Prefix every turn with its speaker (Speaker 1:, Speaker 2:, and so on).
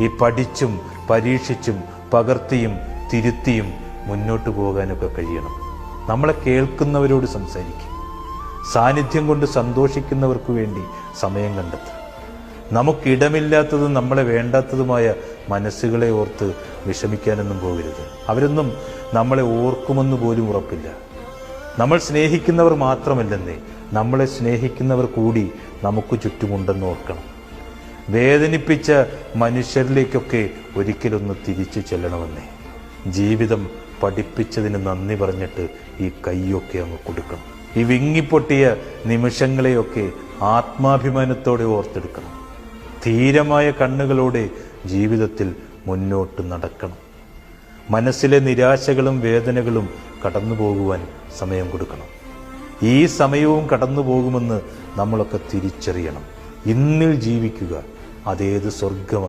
Speaker 1: ഈ പഠിച്ചും പരീക്ഷിച്ചും പകർത്തിയും തിരുത്തിയും മുന്നോട്ട് പോകാനൊക്കെ കഴിയണം. നമ്മളെ കേൾക്കുന്നവരോട് സംസാരിക്കും. സാന്നിധ്യം കൊണ്ട് സന്തോഷിക്കുന്നവർക്ക് വേണ്ടി സമയം കണ്ടെത്തുക. നമുക്കിടമില്ലാത്തതും നമ്മളെ വേണ്ടാത്തതുമായ മനസ്സുകളെ ഓർത്ത് വിഷമിക്കാനൊന്നും പോകരുത്. അവരൊന്നും നമ്മളെ ഓർക്കുമെന്ന് പോലും ഉറപ്പില്ല. നമ്മൾ സ്നേഹിക്കുന്നവർ മാത്രമല്ലെന്നേ, നമ്മളെ സ്നേഹിക്കുന്നവർ കൂടി നമുക്ക് ചുറ്റുമുണ്ടെന്ന് ഓർക്കണം. വേദനിപ്പിച്ച മനുഷ്യരിലേക്കൊക്കെ ഒരിക്കലൊന്ന് തിരിച്ചു ചെല്ലണമെന്നേ. ജീവിതം പഠിപ്പിച്ചതിന് നന്ദി പറഞ്ഞിട്ട് ഈ കൈയൊക്കെ അങ്ങ് കൊടുക്കണം. ഈ വിങ്ങിപ്പൊട്ടിയ നിമിഷങ്ങളെയൊക്കെ ആത്മാഭിമാനത്തോടെ ഓർത്തെടുക്കണം. ധീരമായ കണ്ണുകളോടെ ജീവിതത്തിൽ മുന്നോട്ട് നടക്കണം. മനസ്സിലെ നിരാശകളും വേദനകളും കടന്നു പോകുവാൻ സമയം കൊടുക്കണം. ഈ സമയവും കടന്നു പോകുമെന്ന് നമ്മളൊക്കെ തിരിച്ചറിയണം. ഇന്നിൽ ജീവിക്കുക, അതേത് സ്വർഗമാണ്.